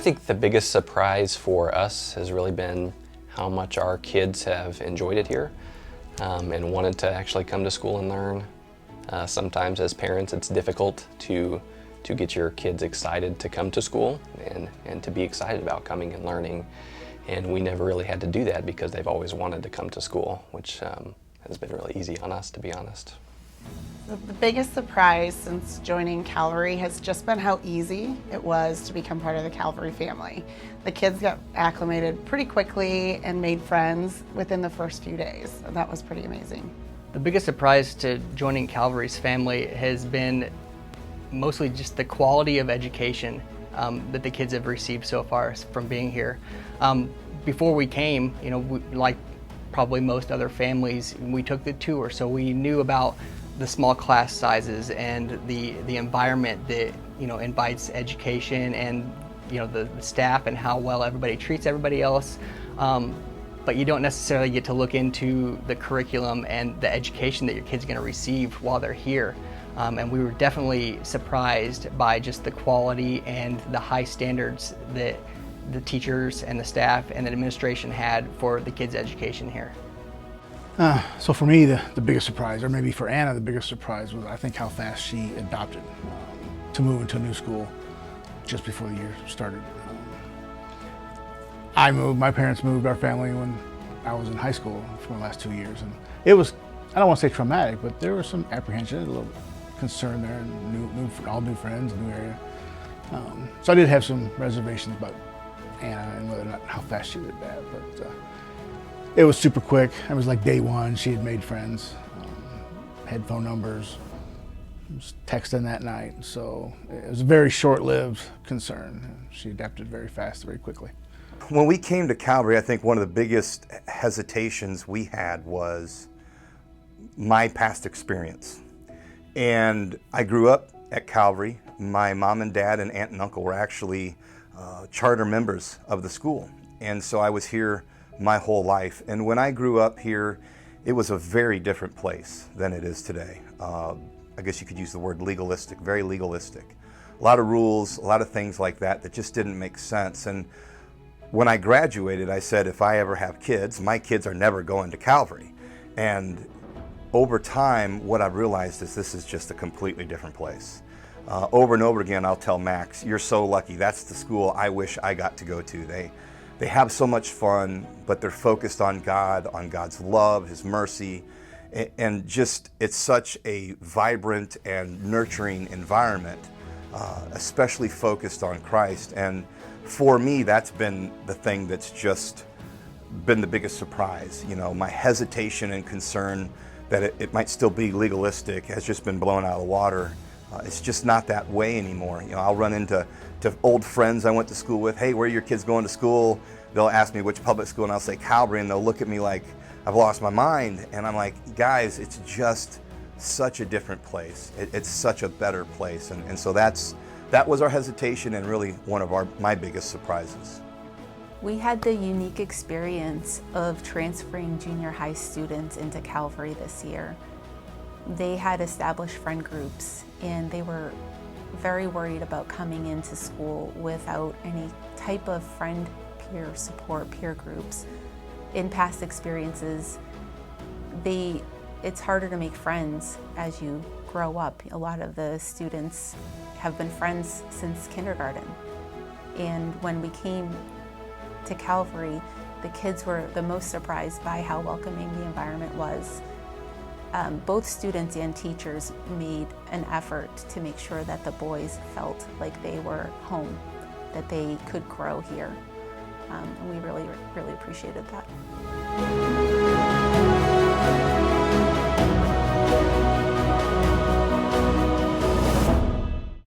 think the biggest surprise for us has really been how much our kids have enjoyed it here and wanted to actually come to school and learn. Sometimes as parents it's difficult to get your kids excited to come to school and to be excited about coming and learning. And we never really had to do that because they've always wanted to come to school, which has been really easy on us, to be honest. The biggest surprise since joining Calvary has just been how easy it was to become part of the Calvary family. The kids got acclimated pretty quickly and made friends within the first few days. So that was pretty amazing. The biggest surprise to joining Calvary's family has been mostly just the quality of education that the kids have received so far from being here. Before we came, like probably most other families, we took the tour, so we knew about the small class sizes and the environment that invites education and the staff and how well everybody treats everybody else. But you don't necessarily get to look into the curriculum and the education that your kid's going to receive while they're here. And we were definitely surprised by just the quality and the high standards that the teachers and the staff and the administration had for the kids' education here. So for me, the biggest surprise, or maybe for Anna, the biggest surprise was I think how fast she adopted to move into a new school just before the year started. I moved, my parents moved our family when I was in high school for the last 2 years. And it was, I don't want to say traumatic, but there was some apprehension, a little concern there, and all new friends, new area. So I did have some reservations about Anna and whether or not how fast she would adapt, but it was super quick. It was like day one. She had made friends, had phone numbers, was texting that night. So it was a very short-lived concern. She adapted very fast, very quickly. When we came to Calvary, I think one of the biggest hesitations we had was my past experience. And I grew up at Calvary. My mom and dad and aunt and uncle were actually charter members of the school. And so I was here my whole life. And when I grew up here, it was a very different place than it is today. I guess you could use the word legalistic, very legalistic. A lot of rules, a lot of things like that that just didn't make sense. And when I graduated, I said, if I ever have kids, my kids are never going to Calvary. And over time, what I've realized is this is just a completely different place. Over and over again, I'll tell Max, you're so lucky. That's the school I wish I got to go to. They have so much fun, but they're focused on God, on God's love, His mercy, and just it's such a vibrant and nurturing environment, especially focused on Christ. And for me, that's been the thing that's just been the biggest surprise. My hesitation and concern that it might still be legalistic has just been blown out of the water. It's just not that way anymore. I'll run into old friends I went to school with. Hey, where are your kids going to school? They'll ask me which public school, and I'll say Calvary, and they'll look at me like I've lost my mind. And I'm like, guys, it's just such a different place. It's such a better place. And so that was our hesitation and really one of my biggest surprises. We had the unique experience of transferring junior high students into Calvary this year. They had established friend groups and they were very worried about coming into school without any type of friend, peer support, peer groups. In past experiences, it's harder to make friends as you grow up. A lot of the students have been friends since kindergarten. And when we came to Calvary, the kids were the most surprised by how welcoming the environment was. Both students and teachers made an effort to make sure that the boys felt like they were home, that they could grow here. And we really, really appreciated that.